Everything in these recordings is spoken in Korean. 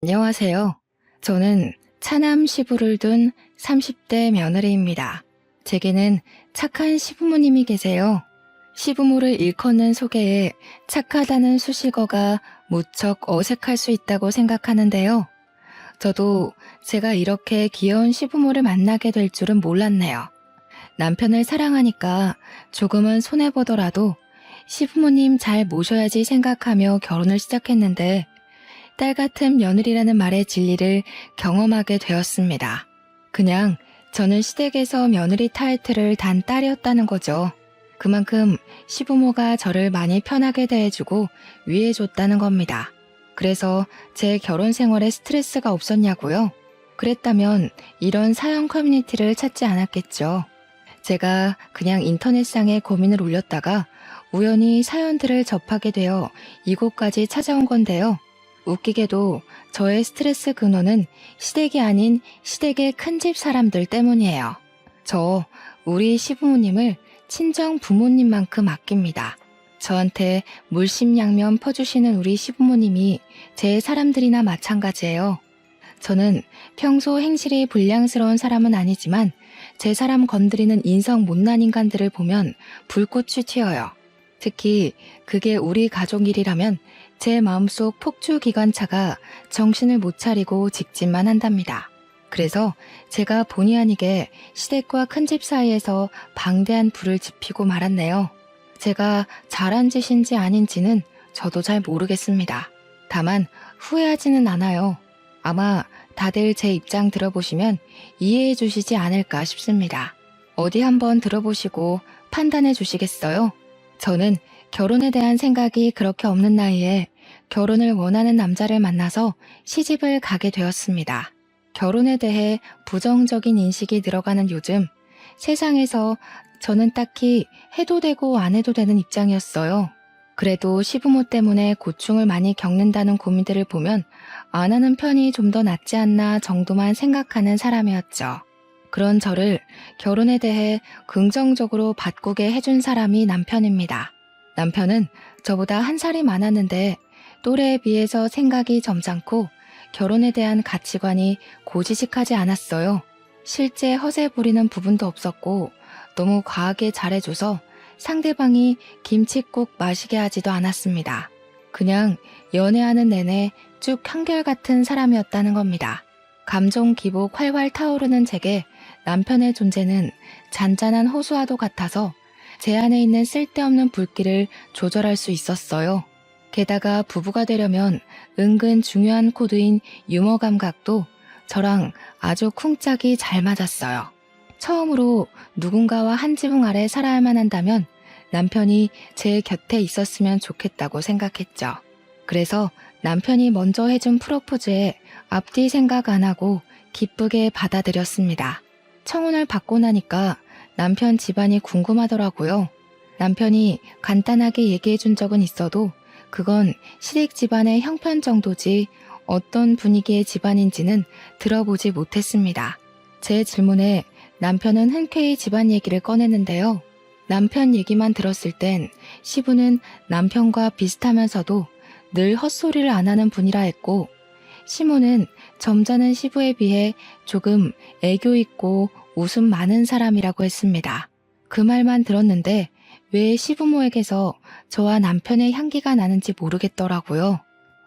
안녕하세요. 저는 차남 시부를 둔 30대 며느리입니다. 제게는 착한 시부모님이 계세요. 시부모를 일컫는 소개에 착하다는 수식어가 무척 어색할 수 있다고 생각하는데요. 저도 제가 이렇게 귀여운 시부모를 만나게 될 줄은 몰랐네요. 남편을 사랑하니까 조금은 손해보더라도 시부모님 잘 모셔야지 생각하며 결혼을 시작했는데 딸 같은 며느리라는 말의 진리를 경험하게 되었습니다. 그냥 저는 시댁에서 며느리 타이틀을 단 딸이었다는 거죠. 그만큼 시부모가 저를 많이 편하게 대해주고 위해줬다는 겁니다. 그래서 제 결혼 생활에 스트레스가 없었냐고요? 그랬다면 이런 사연 커뮤니티를 찾지 않았겠죠. 제가 그냥 인터넷상에 고민을 올렸다가 우연히 사연들을 접하게 되어 이곳까지 찾아온 건데요. 웃기게도 저의 스트레스 근원은 시댁이 아닌 시댁의 큰집 사람들 때문이에요. 저 우리 시부모님을 친정 부모님만큼 아낍니다. 저한테 물심양면 퍼주시는 우리 시부모님이 제 사람들이나 마찬가지예요. 저는 평소 행실이 불량스러운 사람은 아니지만 제 사람 건드리는 인성 못난 인간들을 보면 불꽃이 튀어요. 특히 그게 우리 가족 일이라면 제 마음속 폭주기관차가 정신을 못 차리고 직진만 한답니다. 그래서 제가 본의 아니게 시댁과 큰집 사이에서 방대한 불을 지피고 말았네요. 제가 잘한 짓인지 아닌지는 저도 잘 모르겠습니다. 다만 후회하지는 않아요. 아마 다들 제 입장 들어보시면 이해해 주시지 않을까 싶습니다. 어디 한번 들어보시고 판단해 주시겠어요? 저는 결혼에 대한 생각이 그렇게 없는 나이에 결혼을 원하는 남자를 만나서 시집을 가게 되었습니다. 결혼에 대해 부정적인 인식이 늘어가는 요즘, 세상에서 저는 딱히 해도 되고 안 해도 되는 입장이었어요. 그래도 시부모 때문에 고충을 많이 겪는다는 고민들을 보면 안 하는 편이 좀 더 낫지 않나 정도만 생각하는 사람이었죠. 그런 저를 결혼에 대해 긍정적으로 바꾸게 해준 사람이 남편입니다. 남편은 저보다 한 살이 많았는데 또래에 비해서 생각이 점잖고 결혼에 대한 가치관이 고지식하지 않았어요. 실제 허세 부리는 부분도 없었고 너무 과하게 잘해줘서 상대방이 김칫국 마시게 하지도 않았습니다. 그냥 연애하는 내내 쭉 한결같은 사람이었다는 겁니다. 감정 기복 활활 타오르는 제게 남편의 존재는 잔잔한 호수와도 같아서 제 안에 있는 쓸데없는 불길을 조절할 수 있었어요. 게다가 부부가 되려면 은근 중요한 코드인 유머 감각도 저랑 아주 쿵짝이 잘 맞았어요. 처음으로 누군가와 한 지붕 아래 살아야만 한다면 남편이 제 곁에 있었으면 좋겠다고 생각했죠. 그래서 남편이 먼저 해준 프로포즈에 앞뒤 생각 안 하고 기쁘게 받아들였습니다. 청혼을 받고 나니까 남편 집안이 궁금하더라고요. 남편이 간단하게 얘기해 준 적은 있어도 그건 시댁 집안의 형편 정도지 어떤 분위기의 집안인지는 들어보지 못했습니다. 제 질문에 남편은 흔쾌히 집안 얘기를 꺼냈는데요. 남편 얘기만 들었을 땐 시부는 남편과 비슷하면서도 늘 헛소리를 안 하는 분이라 했고 시모는 점잖은 시부에 비해 조금 애교 있고 웃음 많은 사람이라고 했습니다. 그 말만 들었는데 왜 시부모에게서 저와 남편의 향기가 나는지 모르겠더라고요.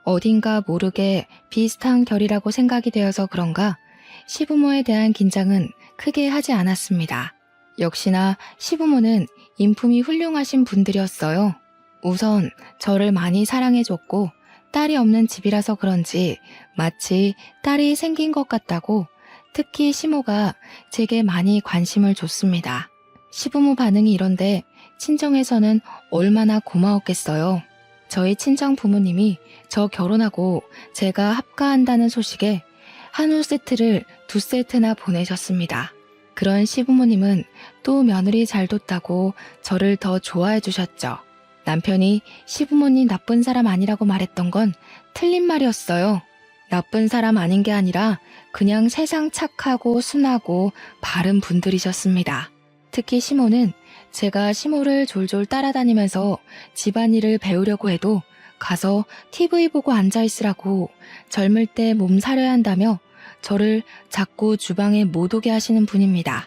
어딘가 모르게 비슷한 결이라고 생각이 되어서 그런가 시부모에 대한 긴장은 크게 하지 않았습니다. 역시나 시부모는 인품이 훌륭하신 분들이었어요. 우선 저를 많이 사랑해줬고 딸이 없는 집이라서 그런지 마치 딸이 생긴 것 같다고 특히 시모가 제게 많이 관심을 줬습니다. 시부모 반응이 이런데 친정에서는 얼마나 고마웠겠어요. 저희 친정 부모님이 저 결혼하고 제가 합가한다는 소식에 한우 세트를 2세트나 보내셨습니다. 그런 시부모님은 또 며느리 잘 뒀다고 저를 더 좋아해 주셨죠. 남편이 시부모님 나쁜 사람 아니라고 말했던 건 틀린 말이었어요. 나쁜 사람 아닌 게 아니라 그냥 세상 착하고 순하고 바른 분들이셨습니다. 특히 시모는 제가 시모를 졸졸 따라다니면서 집안일을 배우려고 해도 가서 TV 보고 앉아있으라고 젊을 때 몸 사려야 한다며 저를 자꾸 주방에 못 오게 하시는 분입니다.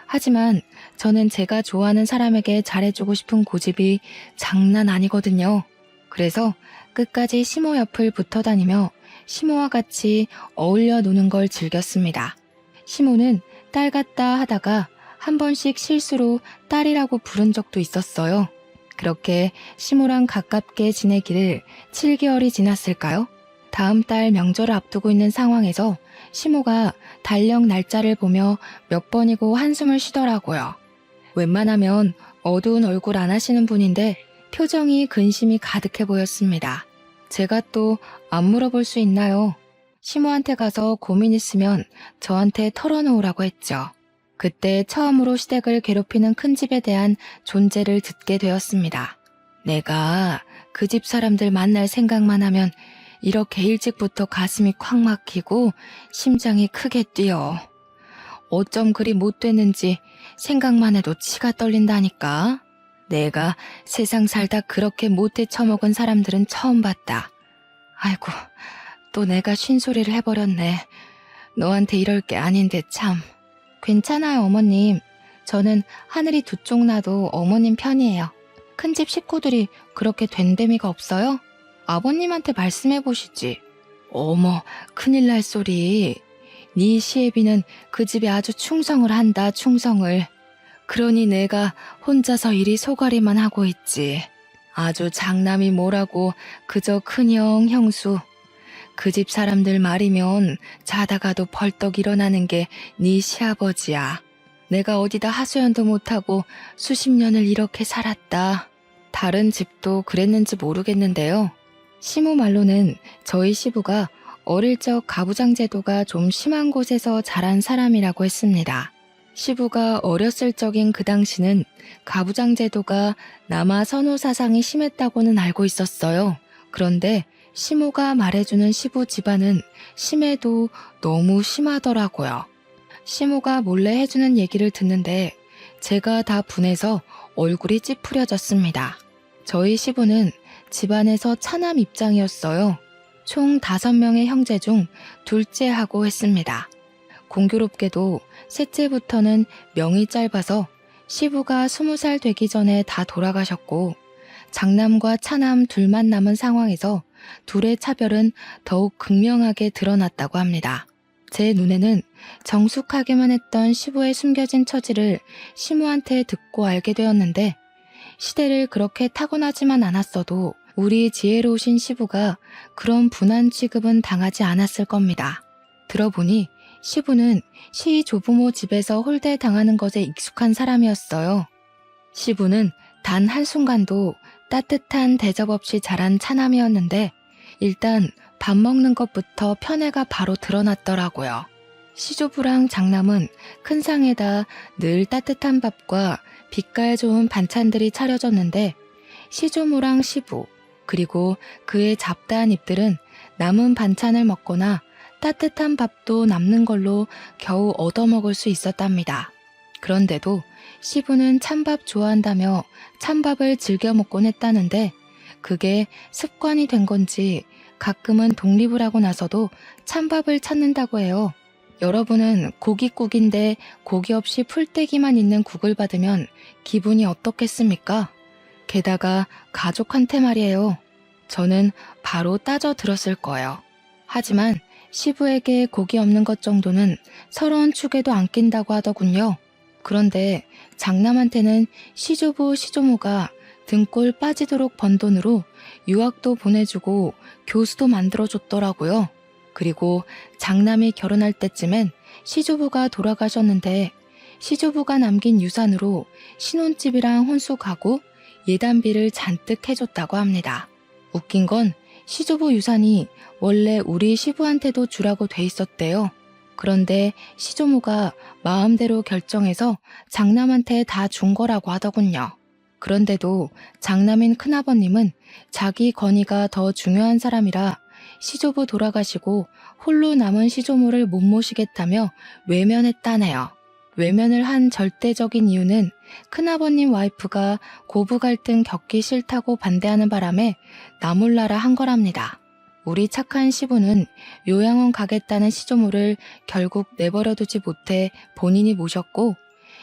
하지만 저는 제가 좋아하는 사람에게 잘해주고 싶은 고집이 장난 아니거든요. 그래서 끝까지 시모 옆을 붙어 다니며 시모와 같이 어울려 노는 걸 즐겼습니다. 시모는 딸 같다 하다가 한 번씩 실수로 딸이라고 부른 적도 있었어요. 그렇게 시모랑 가깝게 지내기를 7개월이 지났을까요? 다음 달 명절을 앞두고 있는 상황에서 시모가 달력 날짜를 보며 몇 번이고 한숨을 쉬더라고요. 웬만하면 어두운 얼굴 안 하시는 분인데 표정이 근심이 가득해 보였습니다. 제가 또 안 물어볼 수 있나요? 시모한테 가서 고민 있으면 저한테 털어놓으라고 했죠. 그때 처음으로 시댁을 괴롭히는 큰 집에 대한 존재를 듣게 되었습니다. 내가 그 집 사람들 만날 생각만 하면 이렇게 일찍부터 가슴이 콱 막히고 심장이 크게 뛰어. 어쩜 그리 못 됐는지 생각만 해도 치가 떨린다니까. 내가 세상 살다 그렇게 못해 처먹은 사람들은 처음 봤다. 아이고, 또 내가 쉰소리를 해버렸네. 너한테 이럴 게 아닌데 참. 괜찮아요, 어머님. 저는 하늘이 두 쪽 나도 어머님 편이에요. 큰집 식구들이 그렇게 된데미가 없어요? 아버님한테 말씀해보시지. 어머, 큰일 날 소리. 네 시애비는 그 집에 아주 충성을 한다, 충성을. 그러니 내가 혼자서 이리 소가리만 하고 있지. 아주 장남이 뭐라고 그저 큰형, 형수. 그 집 사람들 말이면 자다가도 벌떡 일어나는 게 네 시아버지야. 내가 어디다 하소연도 못하고 수십 년을 이렇게 살았다. 다른 집도 그랬는지 모르겠는데요. 시모 말로는 저희 시부가 어릴 적 가부장 제도가 좀 심한 곳에서 자란 사람이라고 했습니다. 시부가 어렸을 적인 그 당시는 가부장 제도가 남아 선호 사상이 심했다고는 알고 있었어요. 그런데 시모가 말해주는 시부 집안은 심해도 너무 심하더라고요. 시모가 몰래 해주는 얘기를 듣는데 제가 다 분해서 얼굴이 찌푸려졌습니다. 저희 시부는 집안에서 차남 입장이었어요. 총 5명의 형제 중 둘째하고 했습니다. 공교롭게도 셋째부터는 명이 짧아서 시부가 20살 되기 전에 다 돌아가셨고 장남과 차남 둘만 남은 상황에서 둘의 차별은 더욱 극명하게 드러났다고 합니다. 제 눈에는 정숙하게만 했던 시부의 숨겨진 처지를 시모한테 듣고 알게 되었는데 시대를 그렇게 타고나지만 않았어도 우리 지혜로우신 시부가 그런 분한 취급은 당하지 않았을 겁니다. 들어보니 시부는 시 조부모 집에서 홀대당하는 것에 익숙한 사람이었어요. 시부는 단 한순간도 따뜻한 대접 없이 자란 차남이었는데 일단 밥 먹는 것부터 편애가 바로 드러났더라고요. 시조부랑 장남은 큰 상에다 늘 따뜻한 밥과 빛깔 좋은 반찬들이 차려졌는데 시조모랑 시부 그리고 그의 잡다한 입들은 남은 반찬을 먹거나 따뜻한 밥도 남는 걸로 겨우 얻어먹을 수 있었답니다. 그런데도 시부는 찬밥 좋아한다며 찬밥을 즐겨 먹곤 했다는데 그게 습관이 된 건지 가끔은 독립을 하고 나서도 찬밥을 찾는다고 해요. 여러분은 고깃국인데 고기 없이 풀떼기만 있는 국을 받으면 기분이 어떻겠습니까? 게다가 가족한테 말이에요. 저는 바로 따져 들었을 거예요. 하지만 시부에게 고기 없는 것 정도는 서러운 축에도 안 낀다고 하더군요. 그런데 장남한테는 시조부 시조모가 등골 빠지도록 번 돈으로 유학도 보내주고 교수도 만들어줬더라고요. 그리고 장남이 결혼할 때쯤엔 시조부가 돌아가셨는데 시조부가 남긴 유산으로 신혼집이랑 혼수 가구, 예단비를 잔뜩 해줬다고 합니다. 웃긴 건 시조부 유산이 원래 우리 시부한테도 주라고 돼 있었대요. 그런데 시조모가 마음대로 결정해서 장남한테 다 준 거라고 하더군요. 그런데도 장남인 큰아버님은 자기 건의가 더 중요한 사람이라 시조부 돌아가시고 홀로 남은 시조모를 못 모시겠다며 외면했다네요. 외면을 한 절대적인 이유는 큰아버님 와이프가 고부 갈등 겪기 싫다고 반대하는 바람에 나 몰라라 한 거랍니다. 우리 착한 시부는 요양원 가겠다는 시조모를 결국 내버려두지 못해 본인이 모셨고,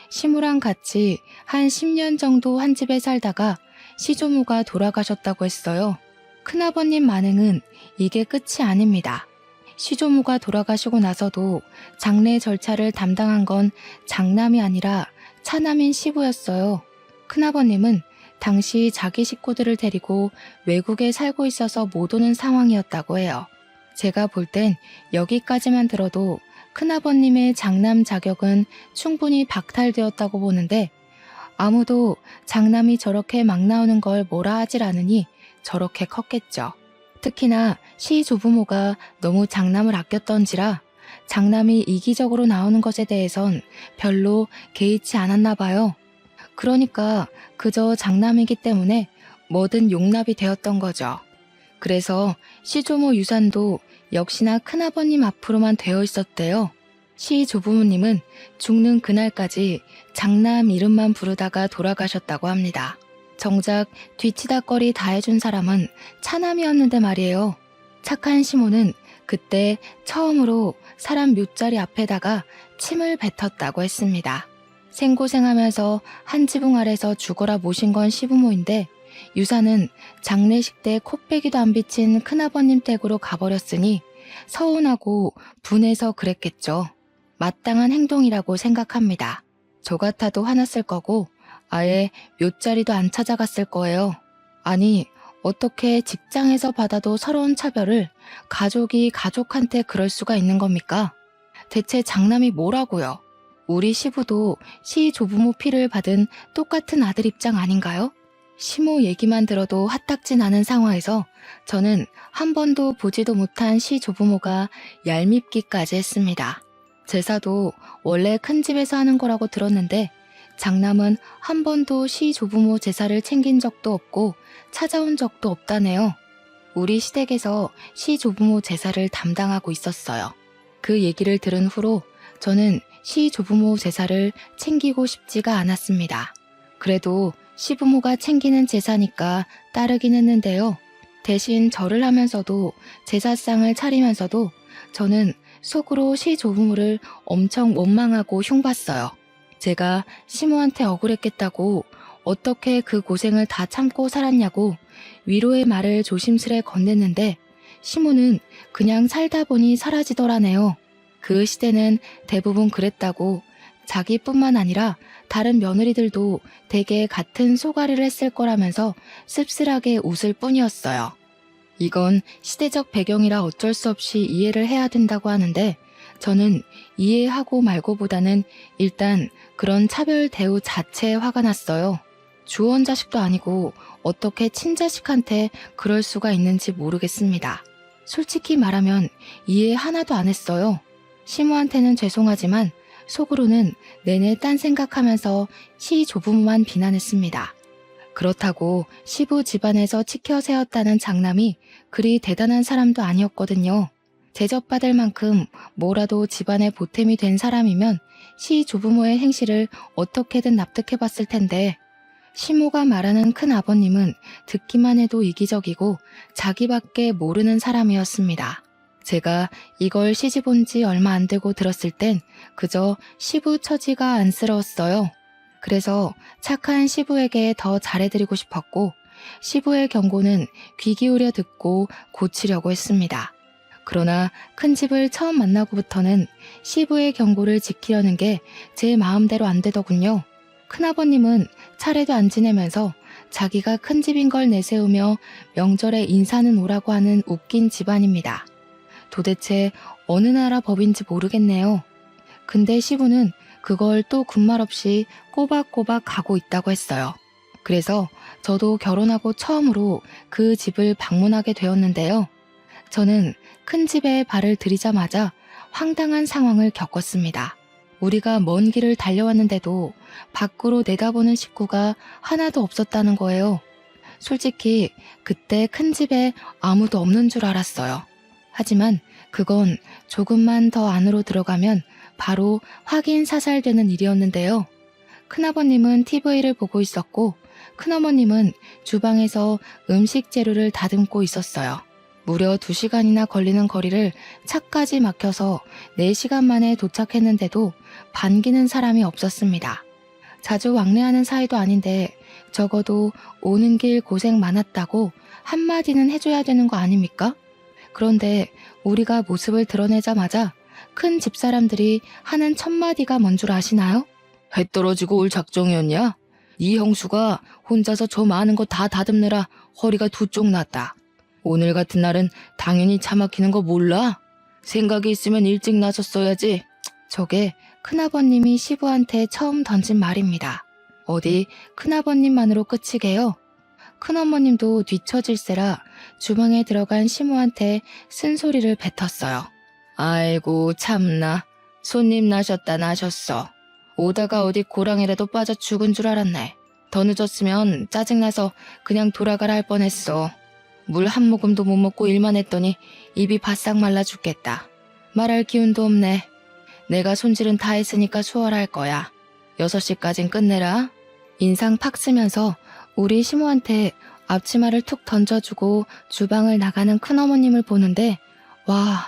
시무랑 같이 한 10년 정도 한 집에 살다가 시조모가 돌아가셨다고 했어요. 큰아버님 만행은 이게 끝이 아닙니다. 시조모가 돌아가시고 나서도 장례 절차를 담당한 건 장남이 아니라 차남인 시부였어요. 큰아버님은 당시 자기 식구들을 데리고 외국에 살고 있어서 못 오는 상황이었다고 해요. 제가 볼 땐 여기까지만 들어도 큰아버님의 장남 자격은 충분히 박탈되었다고 보는데, 아무도 장남이 저렇게 막 나오는 걸 뭐라 하질 않으니 저렇게 컸겠죠. 특히나 시조부모가 너무 장남을 아꼈던지라 장남이 이기적으로 나오는 것에 대해선 별로 개의치 않았나 봐요. 그러니까 그저 장남이기 때문에 뭐든 용납이 되었던 거죠. 그래서 시조모 유산도 역시나 큰아버님 앞으로만 되어 있었대요. 시조부모님은 죽는 그날까지 장남 이름만 부르다가 돌아가셨다고 합니다. 정작 뒤치다꺼리 다 해준 사람은 차남이었는데 말이에요. 착한 시모는 그때 처음으로 사람 묘자리 앞에다가 침을 뱉었다고 했습니다. 생고생하면서 한 지붕 아래서 죽어라 모신 건 시부모인데, 유산은 장례식 때 코빼기도 안 비친 큰아버님 댁으로 가버렸으니 서운하고 분해서 그랬겠죠. 마땅한 행동이라고 생각합니다. 저 같아도 화났을 거고 아예 묘자리도 안 찾아갔을 거예요. 아니, 어떻게 직장에서 받아도 서러운 차별을 가족이 가족한테 그럴 수가 있는 겁니까? 대체 장남이 뭐라고요? 우리 시부도 시조부모 피를 받은 똑같은 아들 입장 아닌가요? 시모 얘기만 들어도 화딱지 나는 상황에서 저는 한 번도 보지도 못한 시조부모가 얄밉기까지 했습니다. 제사도 원래 큰 집에서 하는 거라고 들었는데 장남은 한 번도 시조부모 제사를 챙긴 적도 없고 찾아온 적도 없다네요. 우리 시댁에서 시조부모 제사를 담당하고 있었어요. 그 얘기를 들은 후로 저는 시조부모 제사를 챙기고 싶지가 않았습니다. 그래도 시부모가 챙기는 제사니까 따르긴 했는데요. 대신 절을 하면서도 제사상을 차리면서도 저는 속으로 시조부모를 엄청 원망하고 흉봤어요. 제가 시모한테 억울했겠다고 어떻게 그 고생을 다 참고 살았냐고 위로의 말을 조심스레 건넸는데 시모는 그냥 살다 보니 사라지더라네요. 그 시대는 대부분 그랬다고, 자기뿐만 아니라 다른 며느리들도 대개 같은 소가리를 했을 거라면서 씁쓸하게 웃을 뿐이었어요. 이건 시대적 배경이라 어쩔 수 없이 이해를 해야 된다고 하는데 저는 이해하고 말고보다는 일단 그런 차별 대우 자체에 화가 났어요. 주원 자식도 아니고 어떻게 친자식한테 그럴 수가 있는지 모르겠습니다. 솔직히 말하면 이해 하나도 안 했어요. 시모한테는 죄송하지만 속으로는 내내 딴 생각하면서 시조부모만 비난했습니다. 그렇다고 시부 집안에서 치켜 세웠다는 장남이 그리 대단한 사람도 아니었거든요. 대접받을 만큼 뭐라도 집안의 보탬이 된 사람이면 시조부모의 행실을 어떻게든 납득해봤을 텐데, 시모가 말하는 큰아버님은 듣기만 해도 이기적이고 자기밖에 모르는 사람이었습니다. 제가 이걸 시집 온 지 얼마 안 되고 들었을 땐 그저 시부 처지가 안쓰러웠어요. 그래서 착한 시부에게 더 잘해드리고 싶었고 시부의 경고는 귀 기울여 듣고 고치려고 했습니다. 그러나 큰 집을 처음 만나고부터는 시부의 경고를 지키려는 게 제 마음대로 안 되더군요. 큰아버님은 차례도 안 지내면서 자기가 큰 집인 걸 내세우며 명절에 인사는 오라고 하는 웃긴 집안입니다. 도대체 어느 나라 법인지 모르겠네요. 근데 시부는 그걸 또 군말 없이 꼬박꼬박 가고 있다고 했어요. 그래서 저도 결혼하고 처음으로 그 집을 방문하게 되었는데요. 저는 큰 집에 발을 들이자마자 황당한 상황을 겪었습니다. 우리가 먼 길을 달려왔는데도 밖으로 내다보는 식구가 하나도 없었다는 거예요. 솔직히 그때 큰 집에 아무도 없는 줄 알았어요. 하지만 그건 조금만 더 안으로 들어가면 바로 확인 사살되는 일이었는데요. 큰아버님은 TV를 보고 있었고 큰어머님은 주방에서 음식 재료를 다듬고 있었어요. 무려 2시간이나 걸리는 거리를 차까지 막혀서 4시간 만에 도착했는데도 반기는 사람이 없었습니다. 자주 왕래하는 사이도 아닌데 적어도 오는 길 고생 많았다고 한마디는 해줘야 되는 거 아닙니까? 그런데 우리가 모습을 드러내자마자 큰 집사람들이 하는 첫마디가 뭔 줄 아시나요? 해 떨어지고 올 작정이었냐? 네 형수가 혼자서 저 많은 거 다 다듬느라 허리가 두 쪽 났다. 오늘 같은 날은 당연히 차 막히는 거 몰라? 생각이 있으면 일찍 나섰어야지. 저게 큰아버님이 시부한테 처음 던진 말입니다. 어디 큰아버님만으로 끝이게요? 큰어머님도 뒤처질세라 주방에 들어간 시모한테 쓴소리를 뱉었어요. 아이고 참나, 손님 나셨어. 오다가 어디 고랑이라도 빠져 죽은 줄 알았네. 더 늦었으면 짜증나서 그냥 돌아가라 할 뻔했어. 물 한 모금도 못 먹고 일만 했더니 입이 바싹 말라 죽겠다. 말할 기운도 없네. 내가 손질은 다 했으니까 수월할 거야. 6시까진 끝내라. 인상 팍 쓰면서 우리 시모한테 앞치마를 툭 던져주고 주방을 나가는 큰어머님을 보는데 와,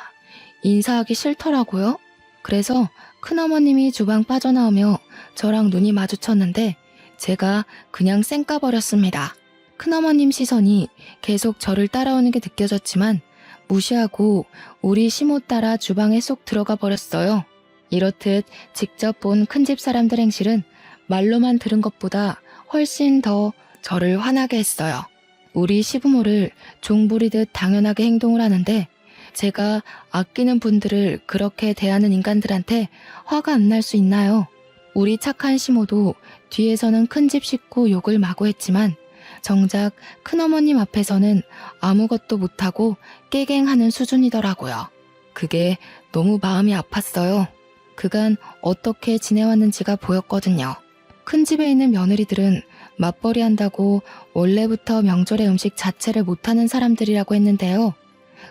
인사하기 싫더라고요. 그래서 큰어머님이 주방 빠져나오며 저랑 눈이 마주쳤는데 제가 그냥 쌩까버렸습니다. 큰어머님 시선이 계속 저를 따라오는 게 느껴졌지만 무시하고 우리 시모 따라 주방에 쏙 들어가 버렸어요. 이렇듯 직접 본 큰집 사람들 행실은 말로만 들은 것보다 훨씬 더 저를 화나게 했어요. 우리 시부모를 종부리듯 당연하게 행동을 하는데 제가 아끼는 분들을 그렇게 대하는 인간들한테 화가 안 날 수 있나요? 우리 착한 시모도 뒤에서는 큰집 식구 욕을 마구 했지만 정작 큰어머님 앞에서는 아무것도 못하고 깨갱하는 수준이더라고요. 그게 너무 마음이 아팠어요. 그간 어떻게 지내왔는지가 보였거든요. 큰 집에 있는 며느리들은 맞벌이 한다고 원래부터 명절의 음식 자체를 못하는 사람들이라고 했는데요.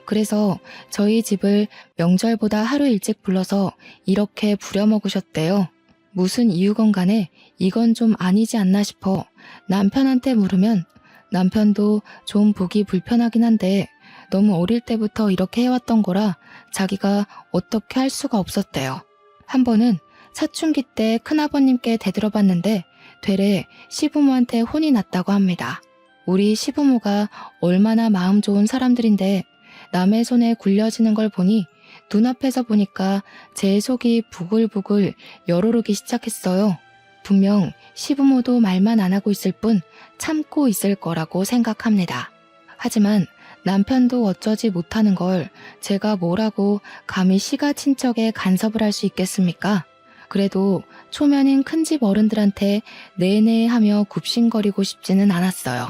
그래서 저희 집을 명절보다 하루 일찍 불러서 이렇게 부려먹으셨대요. 무슨 이유건 간에 이건 좀 아니지 않나 싶어 남편한테 물으면 남편도 좀 보기 불편하긴 한데 너무 어릴 때부터 이렇게 해왔던 거라 자기가 어떻게 할 수가 없었대요. 한 번은 사춘기 때 큰아버님께 대들어봤는데 되레 시부모한테 혼이 났다고 합니다. 우리 시부모가 얼마나 마음 좋은 사람들인데 남의 손에 굴려지는 걸 보니 눈앞에서 보니까 제 속이 부글부글 열오르기 시작했어요. 분명 시부모도 말만 안 하고 있을 뿐 참고 있을 거라고 생각합니다. 하지만 남편도 어쩌지 못하는 걸 제가 뭐라고 감히 시가 친척에 간섭을 할 수 있겠습니까? 그래도 초면인 큰집 어른들한테 네네 하며 굽신거리고 싶지는 않았어요.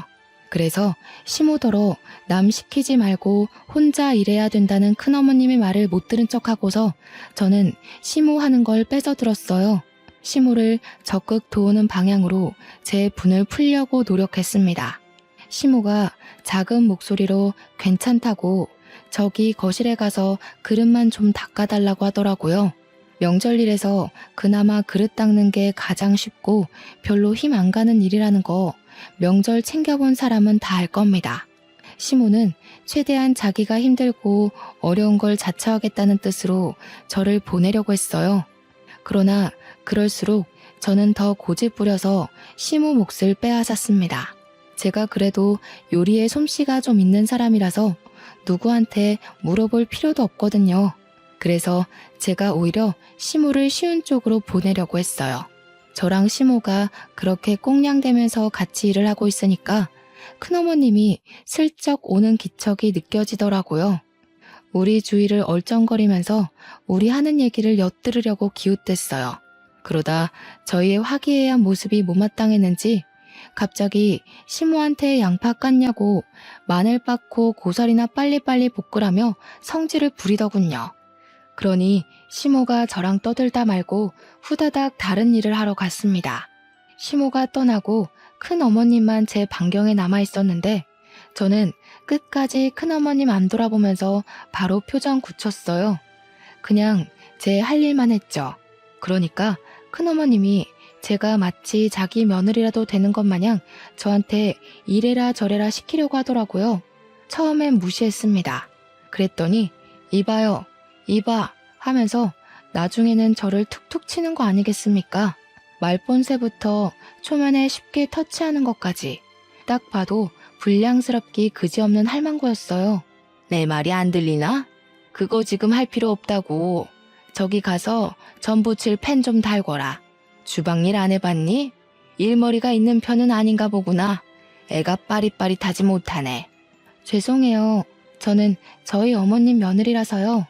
그래서 시모더러 남 시키지 말고 혼자 일해야 된다는 큰어머님의 말을 못 들은 척하고서 저는 시모 하는 걸 뺏어 들었어요. 시모를 적극 도우는 방향으로 제 분을 풀려고 노력했습니다. 시모가 작은 목소리로 괜찮다고 저기 거실에 가서 그릇만 좀 닦아달라고 하더라고요. 명절일에서 그나마 그릇 닦는 게 가장 쉽고 별로 힘 안 가는 일이라는 거 명절 챙겨본 사람은 다 알 겁니다. 시모는 최대한 자기가 힘들고 어려운 걸 자처하겠다는 뜻으로 저를 보내려고 했어요. 그러나 그럴수록 저는 더 고집 부려서 시모 몫을 빼앗았습니다. 제가 그래도 요리에 솜씨가 좀 있는 사람이라서 누구한테 물어볼 필요도 없거든요. 그래서 제가 오히려 시모를 쉬운 쪽으로 보내려고 했어요. 저랑 시모가 그렇게 꽁냥대면서 같이 일을 하고 있으니까 큰어머님이 슬쩍 오는 기척이 느껴지더라고요. 우리 주위를 얼쩡거리면서 우리 하는 얘기를 엿들으려고 기웃댔어요. 그러다 저희의 화기애애한 모습이 못마땅했는지 갑자기 시모한테 양파 깠냐고 마늘 빻고 고사리나 빨리빨리 볶으라며 성질을 부리더군요. 그러니 시모가 저랑 떠들다 말고 후다닥 다른 일을 하러 갔습니다. 시모가 떠나고 큰어머님만 제 반경에 남아있었는데 저는 끝까지 큰어머님 안 돌아보면서 바로 표정 굳혔어요. 그냥 제 할 일만 했죠. 그러니까 큰어머님이 제가 마치 자기 며느리라도 되는 것 마냥 저한테 이래라 저래라 시키려고 하더라고요. 처음엔 무시했습니다. 그랬더니 이봐요, 이봐 하면서 나중에는 저를 툭툭 치는 거 아니겠습니까? 말본새부터 초면에 쉽게 터치하는 것까지 딱 봐도 불량스럽기 그지없는 할망구였어요. 내 말이 안 들리나? 그거 지금 할 필요 없다고. 저기 가서 전 부칠 펜 좀 달거라. 주방일 안 해봤니? 일머리가 있는 편은 아닌가 보구나. 애가 빠릿빠릿하지 못하네. 죄송해요. 저는 저희 어머님 며느리라서요.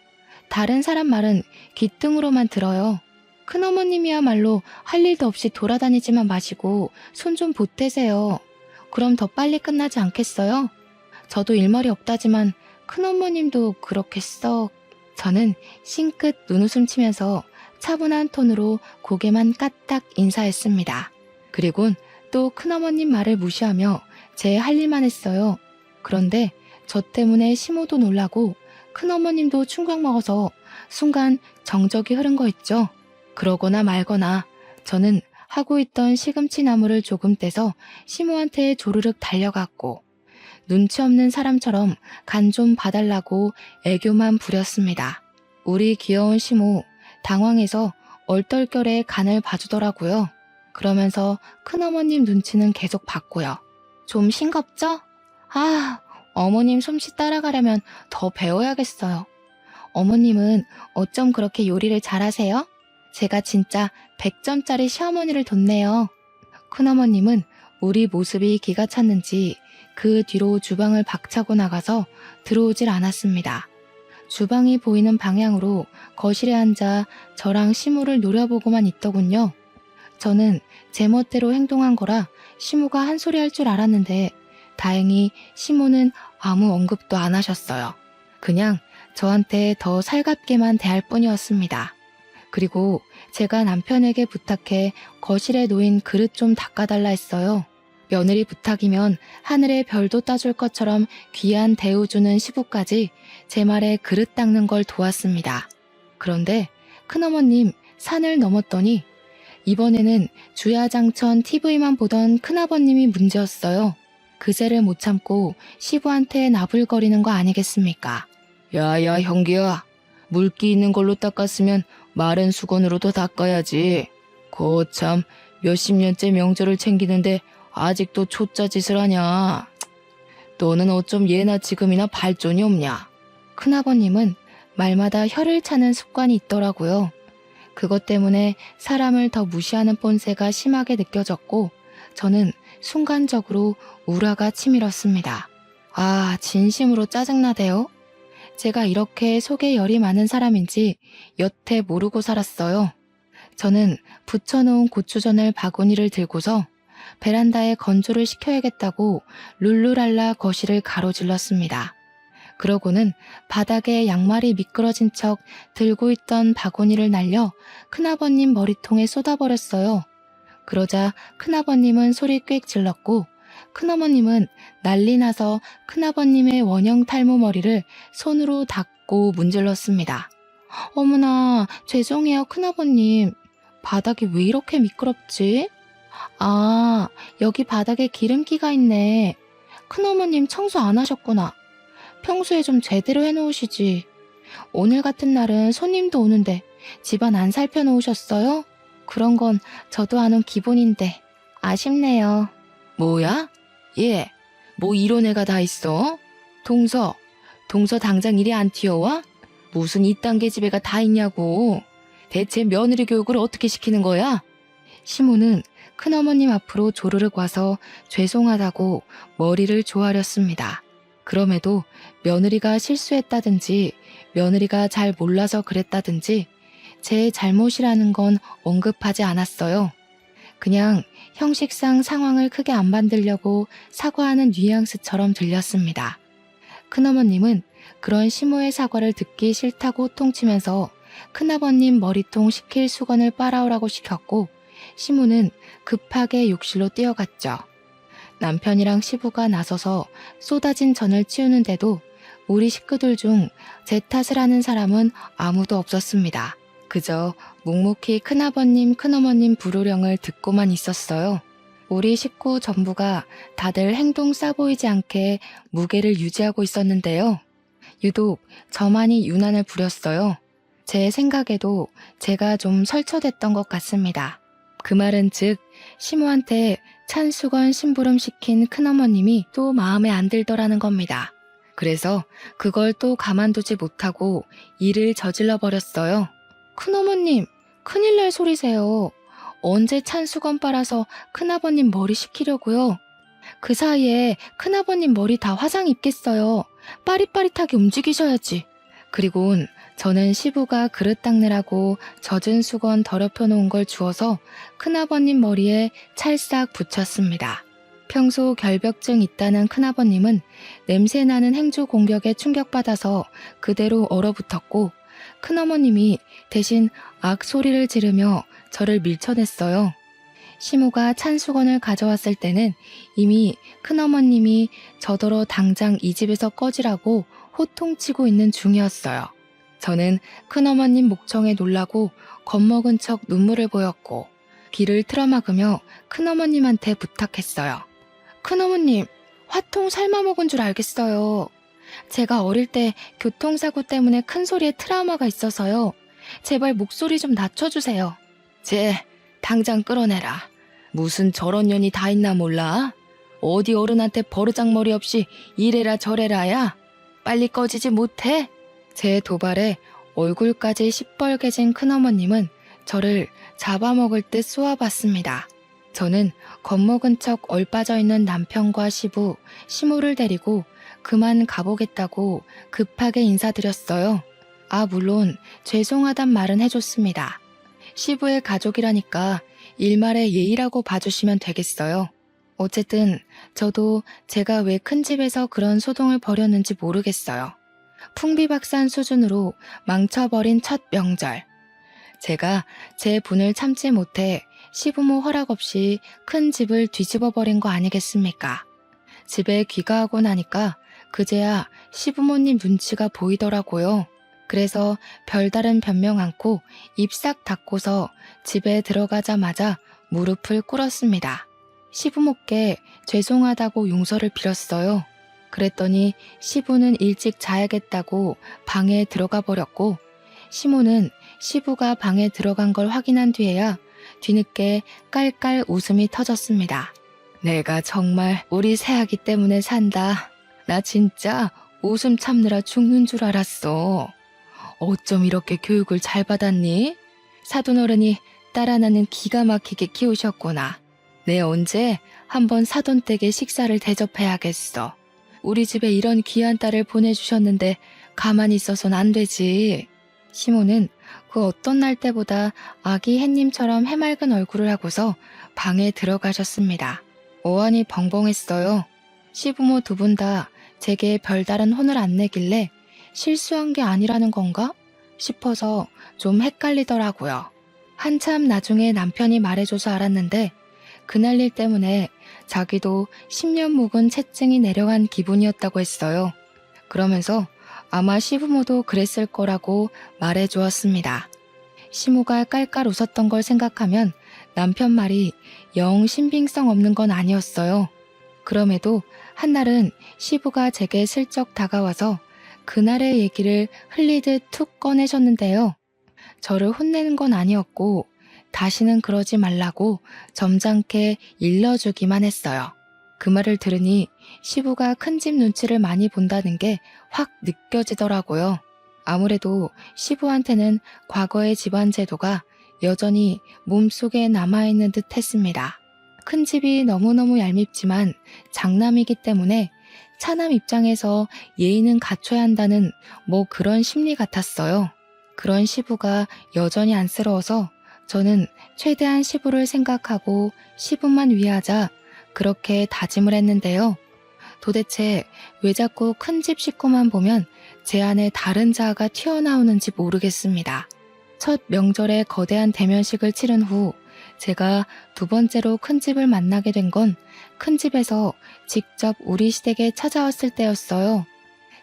다른 사람 말은 귀등으로만 들어요. 큰어머님이야말로 할 일도 없이 돌아다니지만 마시고 손 좀 보태세요. 그럼 더 빨리 끝나지 않겠어요? 저도 일머리 없다지만 큰어머님도 그렇게 썩... 저는 싱긋 눈웃음 치면서 차분한 톤으로 고개만 까딱 인사했습니다. 그리곤 또 큰어머님 말을 무시하며 제 할 일만 했어요. 그런데 저 때문에 시모도 놀라고 큰어머님도 충격 먹어서 순간 정적이 흐른 거 있죠. 그러거나 말거나 저는 하고 있던 시금치 나무를 조금 떼서 시모한테 조르륵 달려갔고 눈치 없는 사람처럼 간 좀 봐달라고 애교만 부렸습니다. 우리 귀여운 시모 당황해서 얼떨결에 간을 봐주더라고요. 그러면서 큰어머님 눈치는 계속 봤고요. 좀 싱겁죠? 아, 어머님 솜씨 따라가려면 더 배워야겠어요. 어머님은 어쩜 그렇게 요리를 잘하세요? 제가 진짜 100점짜리 시어머니를 뒀네요. 큰어머님은 우리 모습이 기가 찼는지 그 뒤로 주방을 박차고 나가서 들어오질 않았습니다. 주방이 보이는 방향으로 거실에 앉아 저랑 시모를 노려보고만 있더군요. 저는 제멋대로 행동한 거라 시모가 한 소리 할 줄 알았는데 다행히 시모는 아무 언급도 안 하셨어요. 그냥 저한테 더 살갑게만 대할 뿐이었습니다. 그리고 제가 남편에게 부탁해 거실에 놓인 그릇 좀 닦아달라 했어요. 며느리 부탁이면 하늘의 별도 따줄 것처럼 귀한 대우 주는 시부까지 제 말에 그릇 닦는 걸 도왔습니다. 그런데 큰어머님 산을 넘었더니 이번에는 주야장천 TV만 보던 큰아버님이 문제였어요. 그새를 못 참고 시부한테 나불거리는 거 아니겠습니까? 야야 형기야, 물기 있는 걸로 닦았으면 마른 수건으로도 닦아야지. 거참 몇십 년째 명절을 챙기는데 아직도 초짜 짓을 하냐. 너는 어쩜 예나 지금이나 발전이 없냐. 큰아버님은 말마다 혀를 차는 습관이 있더라고요. 그것 때문에 사람을 더 무시하는 본새가 심하게 느껴졌고 저는 순간적으로 우라가 치밀었습니다. 아, 진심으로 짜증나대요. 제가 이렇게 속에 열이 많은 사람인지 여태 모르고 살았어요. 저는 부쳐놓은 고추전을 바구니를 들고서 베란다에 건조를 시켜야겠다고 룰루랄라 거실을 가로질렀습니다. 그러고는 바닥에 양말이 미끄러진 척 들고 있던 바구니를 날려 큰아버님 머리통에 쏟아버렸어요. 그러자 큰아버님은 소리 꽥 질렀고 큰어머님은 난리 나서 큰아버님의 원형 탈모 머리를 손으로 닦고 문질렀습니다. 어머나, 죄송해요 큰아버님. 바닥이 왜 이렇게 미끄럽지? 아, 여기 바닥에 기름기가 있네. 큰어머님 청소 안 하셨구나. 평소에 좀 제대로 해놓으시지. 오늘 같은 날은 손님도 오는데 집안 안 살펴놓으셨어요? 그런 건 저도 아는 기본인데 아쉽네요. 뭐야? 얘, 뭐 이런 애가 다 있어? 동서 당장 이리 안 튀어와? 무슨 이딴 계집애가 다 있냐고. 대체 며느리 교육을 어떻게 시키는 거야? 시모는 큰어머님 앞으로 조르륵 와서 죄송하다고 머리를 조아렸습니다. 그럼에도 며느리가 실수했다든지 며느리가 잘 몰라서 그랬다든지 제 잘못이라는 건 언급하지 않았어요. 그냥 형식상 상황을 크게 안 만들려고 사과하는 뉘앙스처럼 들렸습니다. 큰어머님은 그런 시모의 사과를 듣기 싫다고 호통치면서 큰아버님 머리통 식힐 수건을 빨아오라고 시켰고 시모는 급하게 욕실로 뛰어갔죠. 남편이랑 시부가 나서서 쏟아진 전을 치우는데도 우리 식구들 중 제 탓을 하는 사람은 아무도 없었습니다. 그저 묵묵히 큰아버님, 큰어머님 불호령을 듣고만 있었어요. 우리 식구 전부가 다들 행동 싸 보이지 않게 무게를 유지하고 있었는데요. 유독 저만이 유난을 부렸어요. 제 생각에도 제가 좀 설쳐댔던 것 같습니다. 그 말은 즉 시모한테 찬수건 심부름 시킨 큰어머님이 또 마음에 안 들더라는 겁니다. 그래서 그걸 또 가만두지 못하고 일을 저질러 버렸어요. 큰어머님, 큰일 날 소리세요. 언제 찬수건 빨아서 큰아버님 머리 식히려고요? 그 사이에 큰아버님 머리 다 화상 입겠어요. 빠릿빠릿하게 움직이셔야지. 그리곤 저는 시부가 그릇 닦느라고 젖은 수건 더럽혀 놓은 걸 주워서 큰아버님 머리에 찰싹 붙였습니다. 평소 결벽증 있다는 큰아버님은 냄새나는 행주 공격에 충격받아서 그대로 얼어붙었고 큰어머님이 대신 악소리를 지르며 저를 밀쳐냈어요. 시모가 찬수건을 가져왔을 때는 이미 큰어머님이 저더러 당장 이 집에서 꺼지라고 호통치고 있는 중이었어요. 저는 큰어머님 목청에 놀라고 겁먹은 척 눈물을 보였고 귀를 틀어막으며 큰어머님한테 부탁했어요. 큰어머님, 화통 삶아먹은 줄 알겠어요. 제가 어릴 때 교통사고 때문에 큰 소리에 트라우마가 있어서요. 제발 목소리 좀 낮춰주세요. 당장 끌어내라. 무슨 저런 년이 다 있나 몰라? 어디 어른한테 버르장머리 없이 이래라 저래라야? 빨리 꺼지지 못해? 제 도발에 얼굴까지 시뻘개진 큰어머님은 저를 잡아먹을 듯 쏘아봤습니다. 저는 겁먹은 척 얼빠져 있는 남편과 시부, 시모를 데리고 그만 가보겠다고 급하게 인사드렸어요. 물론 죄송하단 말은 해줬습니다. 시부의 가족이라니까 일말의 예의라고 봐주시면 되겠어요. 어쨌든 저도 제가 왜 큰 집에서 그런 소동을 벌였는지 모르겠어요. 풍비박산 수준으로 망쳐버린 첫 명절. 제가 제 분을 참지 못해 시부모 허락 없이 큰 집을 뒤집어 버린 거 아니겠습니까? 집에 귀가하고 나니까 그제야 시부모님 눈치가 보이더라고요. 그래서 별다른 변명 않고 입 싹 닫고서 집에 들어가자마자 무릎을 꿇었습니다. 시부모께 죄송하다고 용서를 빌었어요. 그랬더니 시부는 일찍 자야겠다고 방에 들어가 버렸고 시모는 시부가 방에 들어간 걸 확인한 뒤에야 뒤늦게 깔깔 웃음이 터졌습니다. 내가 정말 우리 새아기 때문에 산다. 나 진짜 웃음 참느라 죽는 줄 알았어. 어쩜 이렇게 교육을 잘 받았니? 사돈어른이 딸 하나는 기가 막히게 키우셨구나. 내 언제 한번 사돈댁에 식사를 대접해야겠어. 우리 집에 이런 귀한 딸을 보내주셨는데 가만히 있어선 안 되지. 시모는 그 어떤 날 때보다 아기 햇님처럼 해맑은 얼굴을 하고서 방에 들어가셨습니다. 어안이 벙벙했어요. 시부모 두 분 다 제게 별다른 혼을 안 내길래 실수한 게 아니라는 건가 싶어서 좀 헷갈리더라고요. 한참 나중에 남편이 말해줘서 알았는데 그날 일 때문에 자기도 10년 묵은 채증이 내려간 기분이었다고 했어요. 그러면서 아마 시부모도 그랬을 거라고 말해주었습니다. 시모가 깔깔 웃었던 걸 생각하면 남편 말이 영 신빙성 없는 건 아니었어요. 그럼에도 한날은 시부가 제게 슬쩍 다가와서 그날의 얘기를 흘리듯 툭 꺼내셨는데요. 저를 혼내는 건 아니었고 다시는 그러지 말라고 점잖게 일러주기만 했어요. 그 말을 들으니 시부가 큰 집 눈치를 많이 본다는 게 확 느껴지더라고요. 아무래도 시부한테는 과거의 집안 제도가 여전히 몸속에 남아있는 듯 했습니다. 큰 집이 너무너무 얄밉지만 장남이기 때문에 차남 입장에서 예의는 갖춰야 한다는 뭐 그런 심리 같았어요. 그런 시부가 여전히 안쓰러워서 저는 최대한 시부를 생각하고 시부만 위하자 그렇게 다짐을 했는데요. 도대체 왜 자꾸 큰 집 식구만 보면 제 안에 다른 자아가 튀어나오는지 모르겠습니다. 첫 명절에 거대한 대면식을 치른 후 제가 두 번째로 큰 집을 만나게 된 건 큰 집에서 직접 우리 시댁에 찾아왔을 때였어요.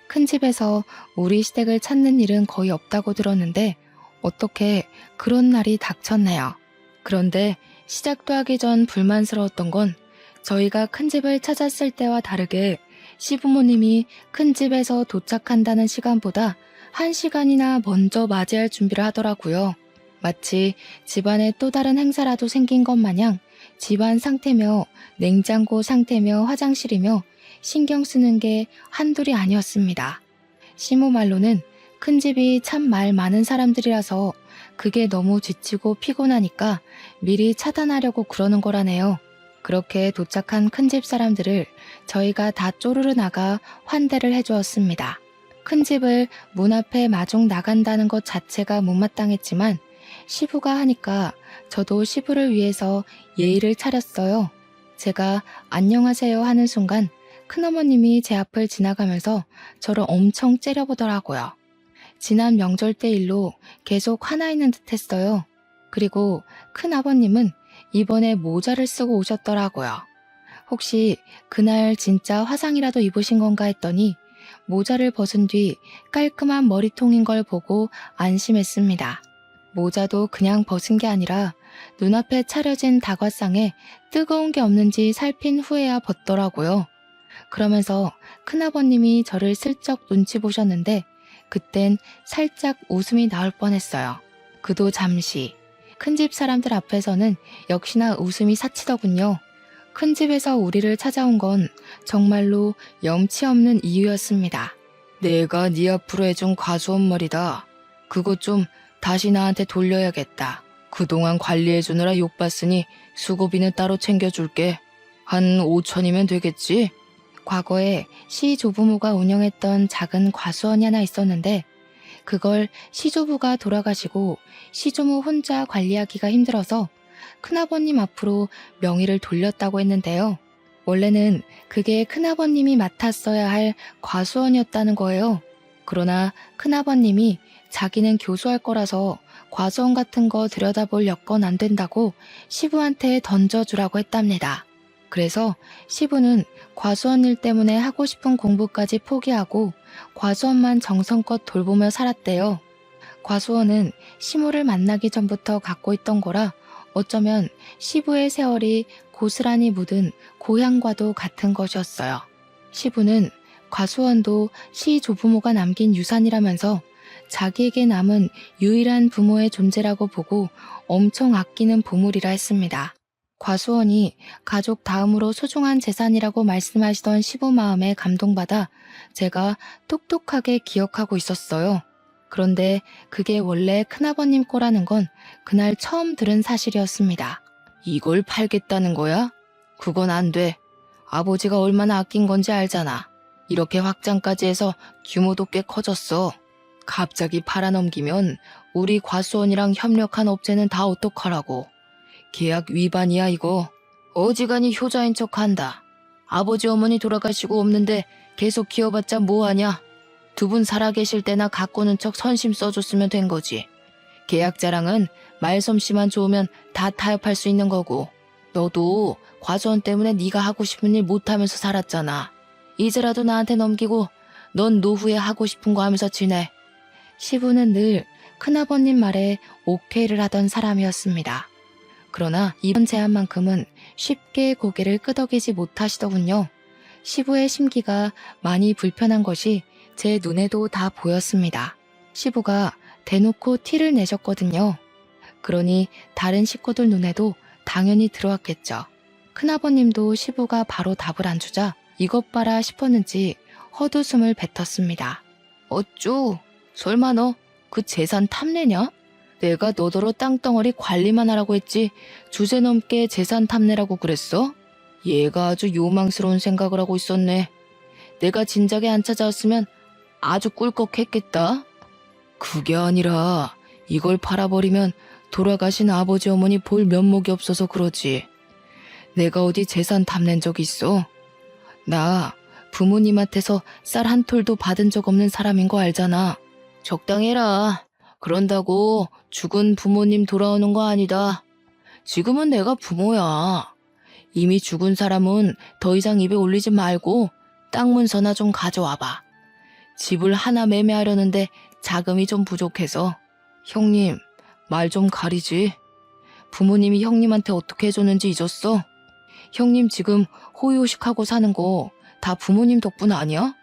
큰 집에서 우리 시댁을 찾는 일은 거의 없다고 들었는데 어떻게 그런 날이 닥쳤네요. 그런데 시작도 하기 전 불만스러웠던 건 저희가 큰 집을 찾았을 때와 다르게 시부모님이 큰 집에서 도착한다는 시간보다 1시간이나 먼저 맞이할 준비를 하더라고요. 마치 집안에 또 다른 행사라도 생긴 것 마냥 집안 상태며 냉장고 상태며 화장실이며 신경 쓰는 게 한둘이 아니었습니다. 시모 말로는 큰 집이 참 말 많은 사람들이라서 그게 너무 지치고 피곤하니까 미리 차단하려고 그러는 거라네요. 그렇게 도착한 큰 집 사람들을 저희가 다 쪼르르 나가 환대를 해주었습니다. 큰 집을 문 앞에 마중 나간다는 것 자체가 못마땅했지만 시부가 하니까 저도 시부를 위해서 예의를 차렸어요. 제가 안녕하세요 하는 순간 큰어머님이 제 앞을 지나가면서 저를 엄청 째려보더라고요. 지난 명절 때 일로 계속 화나 있는 듯 했어요. 그리고 큰아버님은 이번에 모자를 쓰고 오셨더라고요. 혹시 그날 진짜 화상이라도 입으신 건가 했더니 모자를 벗은 뒤 깔끔한 머리통인 걸 보고 안심했습니다. 모자도 그냥 벗은 게 아니라 눈앞에 차려진 다과상에 뜨거운 게 없는지 살핀 후에야 벗더라고요. 그러면서 큰아버님이 저를 슬쩍 눈치 보셨는데 그땐 살짝 웃음이 나올 뻔했어요. 그도 잠시. 큰집 사람들 앞에서는 역시나 웃음이 사치더군요. 큰 집에서 우리를 찾아온 건 정말로 염치 없는 이유였습니다. 내가 네 앞으로 해준 과수원 머리다. 그거 좀 다시 나한테 돌려야겠다. 그동안 관리해주느라 욕봤으니 수고비는 따로 챙겨줄게. 한 5천이면 되겠지? 과거에 시조부모가 운영했던 작은 과수원이 하나 있었는데 그걸 시조부가 돌아가시고 시조모 혼자 관리하기가 힘들어서 큰아버님 앞으로 명의를 돌렸다고 했는데요. 원래는 그게 큰아버님이 맡았어야 할 과수원이었다는 거예요. 그러나 큰아버님이 자기는 교수할 거라서 과수원 같은 거 들여다볼 여건 안 된다고 시부한테 던져주라고 했답니다. 그래서 시부는 과수원 일 때문에 하고 싶은 공부까지 포기하고 과수원만 정성껏 돌보며 살았대요. 과수원은 시모를 만나기 전부터 갖고 있던 거라 어쩌면 시부의 세월이 고스란히 묻은 고향과도 같은 것이었어요. 시부는 과수원도 시 조부모가 남긴 유산이라면서 자기에게 남은 유일한 부모의 존재라고 보고 엄청 아끼는 보물이라 했습니다. 과수원이 가족 다음으로 소중한 재산이라고 말씀하시던 시부 마음에 감동받아 제가 똑똑하게 기억하고 있었어요. 그런데 그게 원래 큰아버님 거라는 건 그날 처음 들은 사실이었습니다. 이걸 팔겠다는 거야? 그건 안 돼. 아버지가 얼마나 아낀 건지 알잖아. 이렇게 확장까지 해서 규모도 꽤 커졌어. 갑자기 팔아넘기면 우리 과수원이랑 협력한 업체는 다 어떡하라고. 계약 위반이야 이거. 어지간히 효자인 척한다. 아버지 어머니 돌아가시고 없는데 계속 키워봤자 뭐하냐. 두 분 살아계실 때나 가꾸는 척 선심 써줬으면 된 거지. 계약 자랑은 말솜씨만 좋으면 다 타협할 수 있는 거고. 너도 과수원 때문에 네가 하고 싶은 일 못하면서 살았잖아. 이제라도 나한테 넘기고 넌 노후에 하고 싶은 거 하면서 지내. 시부는 늘 큰아버님 말에 오케이를 하던 사람이었습니다. 그러나 이번 제안만큼은 쉽게 고개를 끄덕이지 못하시더군요. 시부의 심기가 많이 불편한 것이 제 눈에도 다 보였습니다. 시부가 대놓고 티를 내셨거든요. 그러니 다른 식구들 눈에도 당연히 들어왔겠죠. 큰아버님도 시부가 바로 답을 안 주자 이것 봐라 싶었는지 헛웃음을 뱉었습니다. 어쭈? 설마 너 그 재산 탐내냐? 내가 너더러 땅덩어리 관리만 하라고 했지 주제넘게 재산 탐내라고 그랬어? 얘가 아주 요망스러운 생각을 하고 있었네. 내가 진작에 안 찾아왔으면 아주 꿀꺽했겠다. 그게 아니라 이걸 팔아버리면 돌아가신 아버지 어머니 볼 면목이 없어서 그러지. 내가 어디 재산 탐낸 적 있어? 나 부모님한테서 쌀 한 톨도 받은 적 없는 사람인 거 알잖아. 적당히 해라. 그런다고 죽은 부모님 돌아오는 거 아니다. 지금은 내가 부모야. 이미 죽은 사람은 더 이상 입에 올리지 말고 땅 문서나 좀 가져와봐. 집을 하나 매매하려는데 자금이 좀 부족해서. 형님, 말 좀 가리지. 부모님이 형님한테 어떻게 해줬는지 잊었어? 형님 지금 호의호식하고 사는 거 다 부모님 덕분 아니야?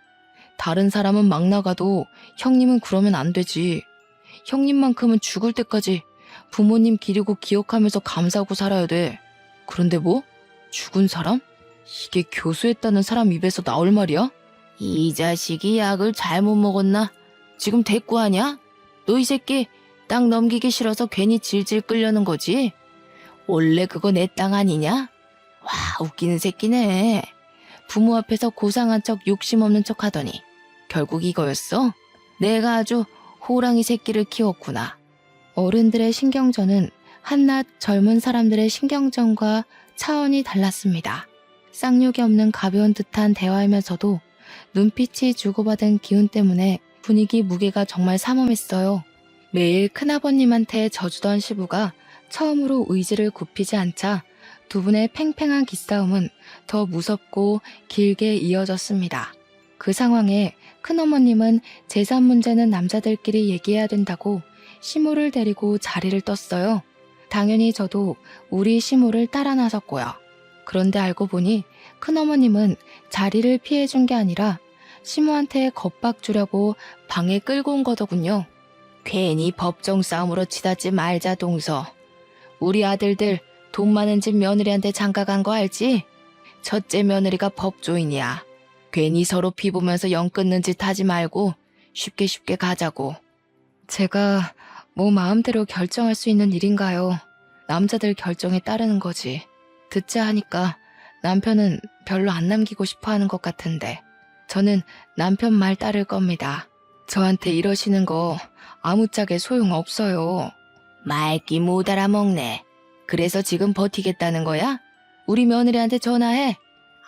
다른 사람은 막 나가도 형님은 그러면 안 되지. 형님만큼은 죽을 때까지 부모님 기리고 기억하면서 감사하고 살아야 돼. 그런데 뭐? 죽은 사람? 이게 교수했다는 사람 입에서 나올 말이야? 이 자식이 약을 잘못 먹었나? 지금 대꾸하냐? 너 이 새끼 땅 넘기기 싫어서 괜히 질질 끌려는 거지? 원래 그거 내 땅 아니냐? 와, 웃기는 새끼네. 부모 앞에서 고상한 척 욕심 없는 척 하더니 결국 이거였어? 내가 아주 호랑이 새끼를 키웠구나. 어른들의 신경전은 한낱 젊은 사람들의 신경전과 차원이 달랐습니다. 쌍욕이 없는 가벼운 듯한 대화이면서도 눈빛이 주고받은 기운 때문에 분위기 무게가 정말 삼엄했어요. 매일 큰아버님한테 져주던 시부가 처음으로 의지를 굽히지 않자 두 분의 팽팽한 기싸움은 더 무섭고 길게 이어졌습니다. 그 상황에 큰어머님은 재산 문제는 남자들끼리 얘기해야 된다고 시모를 데리고 자리를 떴어요. 당연히 저도 우리 시모를 따라 나섰고요. 그런데 알고 보니 큰어머님은 자리를 피해준 게 아니라 시모한테 겁박 주려고 방에 끌고 온 거더군요. 괜히 법정 싸움으로 치닫지 말자 동서. 우리 아들들 돈 많은 집 며느리한테 장가간 거 알지? 첫째 며느리가 법조인이야. 괜히 서로 피보면서 영 끊는 짓 하지 말고 쉽게 가자고. 제가 뭐 마음대로 결정할 수 있는 일인가요? 남자들 결정에 따르는 거지. 듣자 하니까 남편은 별로 안 남기고 싶어 하는 것 같은데 저는 남편 말 따를 겁니다. 저한테 이러시는 거 아무짝에 소용없어요. 말기 못 알아먹네. 그래서 지금 버티겠다는 거야? 우리 며느리한테 전화해.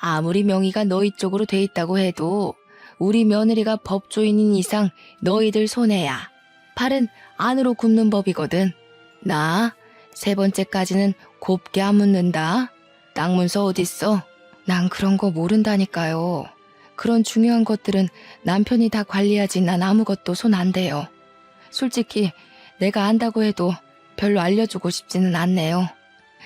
아무리 명의가 너희 쪽으로 돼 있다고 해도 우리 며느리가 법조인인 이상 너희들 손해야. 팔은 안으로 굽는 법이거든. 나 세 번째까지는 곱게 안 묻는다. 땅 문서 어딨어? 난 그런 거 모른다니까요. 그런 중요한 것들은 남편이 다 관리하지 난 아무것도 손 안 대요. 솔직히 내가 안다고 해도 별로 알려주고 싶지는 않네요.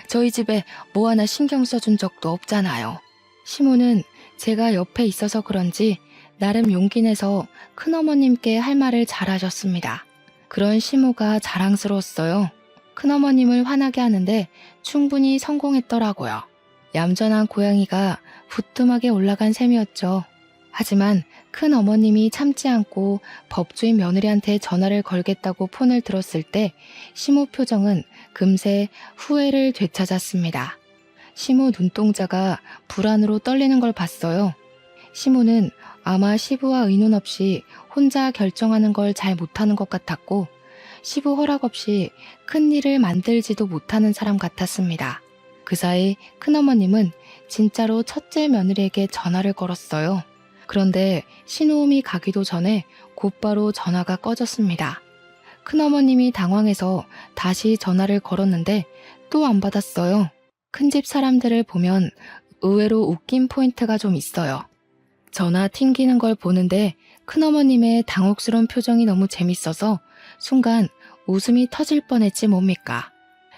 저희 집에 뭐 하나 신경 써준 적도 없잖아요. 시모는 제가 옆에 있어서 그런지 나름 용기 내서 큰어머님께 할 말을 잘하셨습니다. 그런 시모가 자랑스러웠어요. 큰어머님을 화나게 하는데 충분히 성공했더라고요. 얌전한 고양이가 부뚜막에 올라간 셈이었죠. 하지만 큰어머님이 참지 않고 법조인 며느리한테 전화를 걸겠다고 폰을 들었을 때 시모 표정은 금세 후회를 되찾았습니다. 시모 눈동자가 불안으로 떨리는 걸 봤어요. 시모는 아마 시부와 의논 없이 혼자 결정하는 걸 잘 못하는 것 같았고 시부 허락 없이 큰일을 만들지도 못하는 사람 같았습니다. 그 사이 큰어머님은 진짜로 첫째 며느리에게 전화를 걸었어요. 그런데 신호음이 가기도 전에 곧바로 전화가 꺼졌습니다. 큰어머님이 당황해서 다시 전화를 걸었는데 또 안 받았어요. 큰집 사람들을 보면 의외로 웃긴 포인트가 좀 있어요. 전화 튕기는 걸 보는데 큰어머님의 당혹스러운 표정이 너무 재밌어서 순간 웃음이 터질 뻔했지 뭡니까.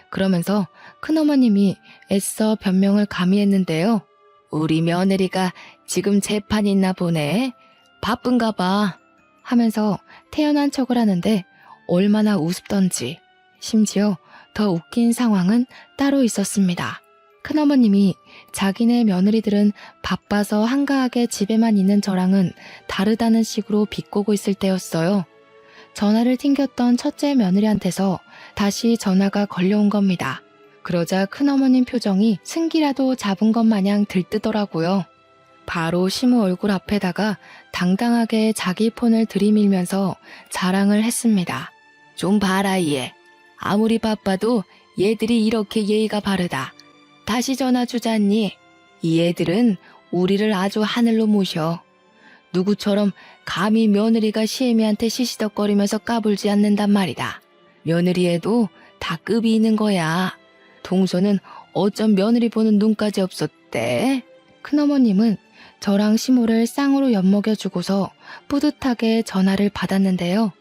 그러면서 큰어머님이 애써 변명을 가미했는데요. 우리 며느리가 지금 재판 있나 보네. 바쁜가 봐. 하면서 태연한 척을 하는데 얼마나 우습던지. 심지어 더 웃긴 상황은 따로 있었습니다. 큰어머님이 자기네 며느리들은 바빠서 한가하게 집에만 있는 저랑은 다르다는 식으로 비꼬고 있을 때였어요. 전화를 튕겼던 첫째 며느리한테서 다시 전화가 걸려온 겁니다. 그러자 큰어머님 표정이 승기라도 잡은 것 마냥 들뜨더라고요. 바로 시모 얼굴 앞에다가 당당하게 자기 폰을 들이밀면서 자랑을 했습니다. 좀 봐라 얘. 아무리 바빠도 얘들이 이렇게 예의가 바르다. 다시 전화 주잖니. 이 애들은 우리를 아주 하늘로 모셔. 누구처럼 감히 며느리가 시애미한테 시시덕거리면서 까불지 않는단 말이다. 며느리에도 다 급이 있는 거야. 동서는 어쩜 며느리 보는 눈까지 없었대? 큰어머님은 저랑 시모를 쌍으로 엿먹여주고서 뿌듯하게 전화를 받았는데요.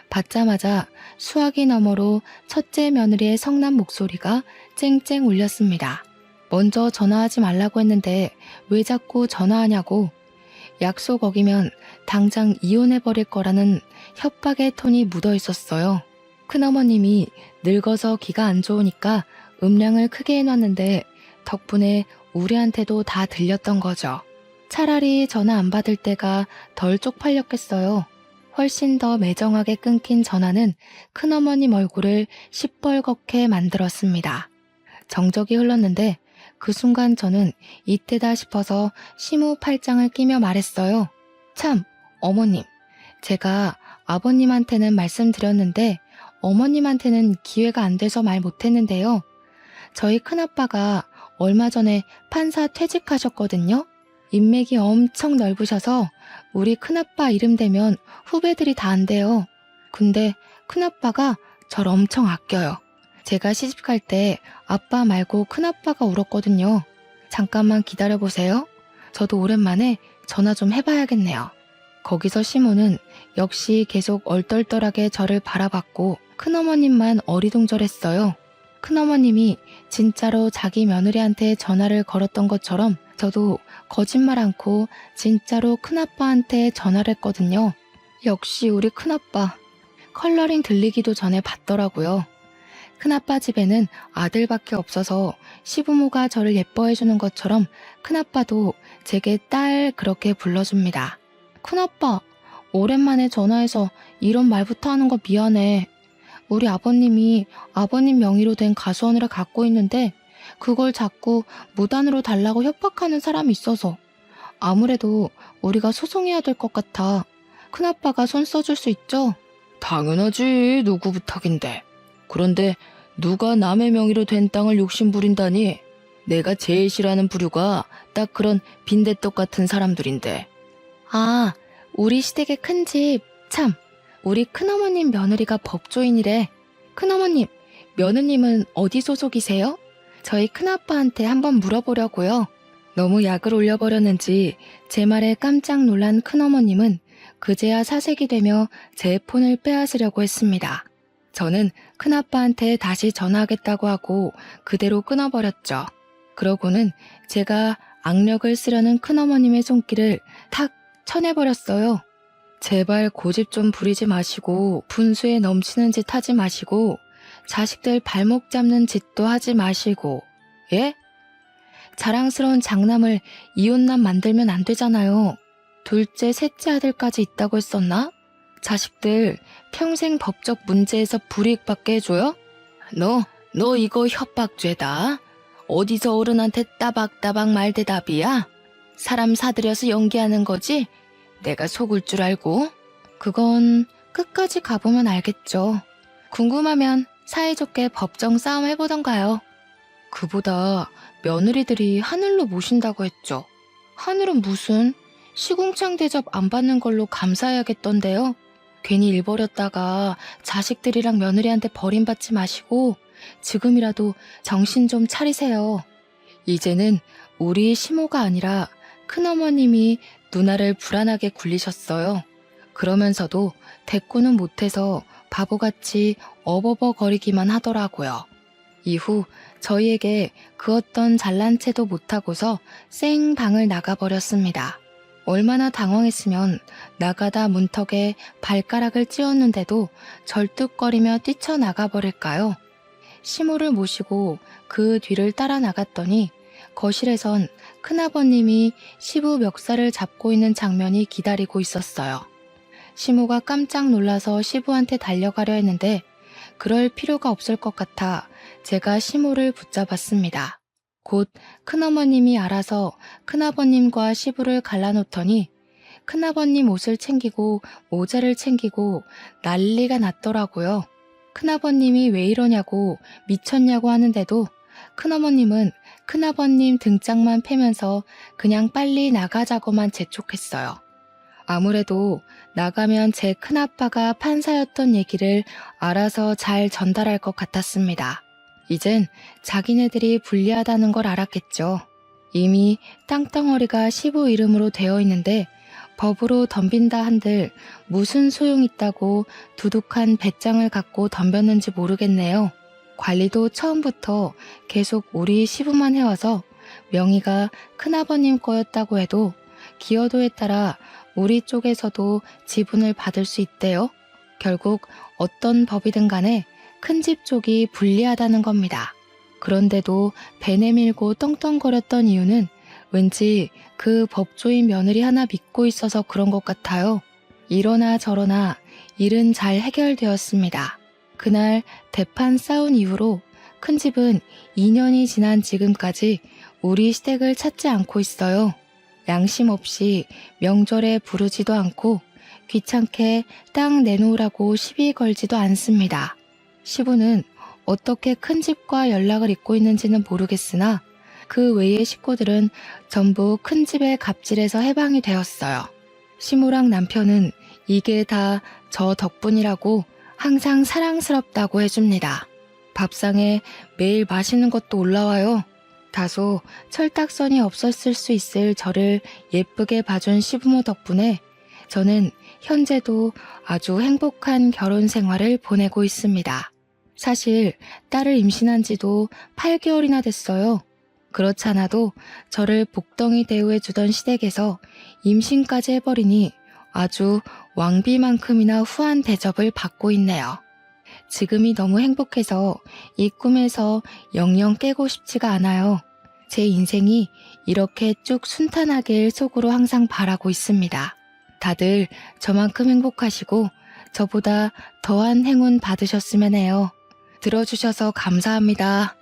받자마자 수화기 너머로 첫째 며느리의 성난 목소리가 쨍쨍 울렸습니다. 먼저 전화하지 말라고 했는데 왜 자꾸 전화하냐고, 약속 어기면 당장 이혼해버릴 거라는 협박의 톤이 묻어 있었어요. 큰어머님이 늙어서 귀가 안 좋으니까 음량을 크게 해놨는데 덕분에 우리한테도 다 들렸던 거죠. 차라리 전화 안 받을 때가 덜 쪽팔렸겠어요. 훨씬 더 매정하게 끊긴 전화는 큰어머님 얼굴을 시뻘겋게 만들었습니다. 정적이 흘렀는데 그 순간 저는 이때다 싶어서 시무 팔짱을 끼며 말했어요. 참, 어머님, 제가 아버님한테는 말씀드렸는데 어머님한테는 기회가 안 돼서 말 못했는데요. 저희 큰아빠가 얼마 전에 판사 퇴직하셨거든요. 인맥이 엄청 넓으셔서 우리 큰아빠 이름 대면 후배들이 다 안 돼요. 근데 큰아빠가 절 엄청 아껴요. 제가 시집갈 때 아빠 말고 큰아빠가 울었거든요. 잠깐만 기다려보세요. 저도 오랜만에 전화 좀 해봐야겠네요. 거기서 시모는 역시 계속 얼떨떨하게 저를 바라봤고 큰어머님만 어리둥절했어요. 큰어머님이 진짜로 자기 며느리한테 전화를 걸었던 것처럼 저도 거짓말 않고 진짜로 큰아빠한테 전화를 했거든요. 역시 우리 큰아빠. 컬러링 들리기도 전에 받더라고요. 큰아빠 집에는 아들밖에 없어서 시부모가 저를 예뻐해주는 것처럼 큰아빠도 제게 딸 그렇게 불러줍니다. 큰아빠, 오랜만에 전화해서 이런 말부터 하는 거 미안해. 우리 아버님이 아버님 명의로 된 가수원을 갖고 있는데 그걸 자꾸 무단으로 달라고 협박하는 사람이 있어서 아무래도 우리가 소송해야 될 것 같아. 큰아빠가 손 써줄 수 있죠? 당연하지, 누구 부탁인데. 그런데 누가 남의 명의로 된 땅을 욕심부린다니. 내가 제일 싫어하는 부류가 딱 그런 빈대떡 같은 사람들인데. 아, 우리 시댁의 큰 집. 참, 우리 큰어머님 며느리가 법조인이래. 큰어머님, 며느님은 어디 소속이세요? 저희 큰아빠한테 한번 물어보려고요. 너무 약을 올려버렸는지 제 말에 깜짝 놀란 큰어머님은 그제야 사색이 되며 제 폰을 빼앗으려고 했습니다. 저는 큰아빠한테 다시 전화하겠다고 하고 그대로 끊어버렸죠. 그러고는 제가 악력을 쓰려는 큰어머님의 손길을 탁 쳐내버렸어요. 제발 고집 좀 부리지 마시고 분수에 넘치는 짓 하지 마시고 자식들 발목 잡는 짓도 하지 마시고. 예? 자랑스러운 장남을 이혼남 만들면 안 되잖아요. 둘째, 셋째 아들까지 있다고 했었나? 자식들 평생 법적 문제에서 불이익받게 해줘요? 너 이거 협박죄다. 어디서 어른한테 따박따박 말대답이야? 사람 사들여서 연기하는 거지? 내가 속을 줄 알고? 그건 끝까지 가보면 알겠죠. 궁금하면 사이좋게 법정 싸움 해보던가요. 그보다 며느리들이 하늘로 모신다고 했죠. 하늘은 무슨? 시궁창 대접 안 받는 걸로 감사해야겠던데요. 괜히 일 벌였다가 자식들이랑 며느리한테 버림받지 마시고 지금이라도 정신 좀 차리세요. 이제는 우리 시모가 아니라 큰어머님이 누나를 불안하게 굴리셨어요. 그러면서도 대꾸는 못해서 바보같이 어버버거리기만 하더라고요. 이후 저희에게 그 어떤 잘난 체도 못하고서 쌩 방을 나가버렸습니다. 얼마나 당황했으면 나가다 문턱에 발가락을 찧었는데도 절뚝거리며 뛰쳐나가버릴까요? 시모를 모시고 그 뒤를 따라 나갔더니 거실에선 큰아버님이 시부 멱살을 잡고 있는 장면이 기다리고 있었어요. 시모가 깜짝 놀라서 시부한테 달려가려 했는데 그럴 필요가 없을 것 같아 제가 시모를 붙잡았습니다. 곧 큰어머님이 알아서 큰아버님과 시부를 갈라놓더니 큰아버님 옷을 챙기고 모자를 챙기고 난리가 났더라고요. 큰아버님이 왜 이러냐고 미쳤냐고 하는데도 큰어머님은 큰아버님 등짝만 패면서 그냥 빨리 나가자고만 재촉했어요. 아무래도 나가면 제 큰아빠가 판사였던 얘기를 알아서 잘 전달할 것 같았습니다. 이젠 자기네들이 불리하다는 걸 알았겠죠. 이미 땅덩어리가 시부 이름으로 되어 있는데 법으로 덤빈다 한들 무슨 소용 있다고 두둑한 배짱을 갖고 덤볐는지 모르겠네요. 관리도 처음부터 계속 우리 시부만 해와서 명의가 큰아버님 거였다고 해도 기여도에 따라 우리 쪽에서도 지분을 받을 수 있대요. 결국 어떤 법이든 간에 큰 집 쪽이 불리하다는 겁니다. 그런데도 배 내밀고 떵떵거렸던 이유는 왠지 그 법조인 며느리 하나 믿고 있어서 그런 것 같아요. 이러나 저러나 일은 잘 해결되었습니다. 그날 대판 싸운 이후로 큰 집은 2년이 지난 지금까지 우리 시댁을 찾지 않고 있어요. 양심 없이 명절에 부르지도 않고 귀찮게 땅 내놓으라고 시비 걸지도 않습니다. 시부는 어떻게 큰 집과 연락을 잇고 있는지는 모르겠으나 그 외의 식구들은 전부 큰 집의 갑질에서 해방이 되었어요. 시무랑 남편은 이게 다 저 덕분이라고 항상 사랑스럽다고 해줍니다. 밥상에 매일 맛있는 것도 올라와요. 다소 철딱선이 없었을 수 있을 저를 예쁘게 봐준 시부모 덕분에 저는 현재도 아주 행복한 결혼 생활을 보내고 있습니다. 사실 딸을 임신한 지도 8개월이나 됐어요. 그렇잖아도 저를 복덩이 대우해주던 시댁에서 임신까지 해버리니 아주 왕비만큼이나 후한 대접을 받고 있네요. 지금이 너무 행복해서 이 꿈에서 영영 깨고 싶지가 않아요. 제 인생이 이렇게 쭉 순탄하길 속으로 항상 바라고 있습니다. 다들 저만큼 행복하시고 저보다 더한 행운 받으셨으면 해요. 들어주셔서 감사합니다.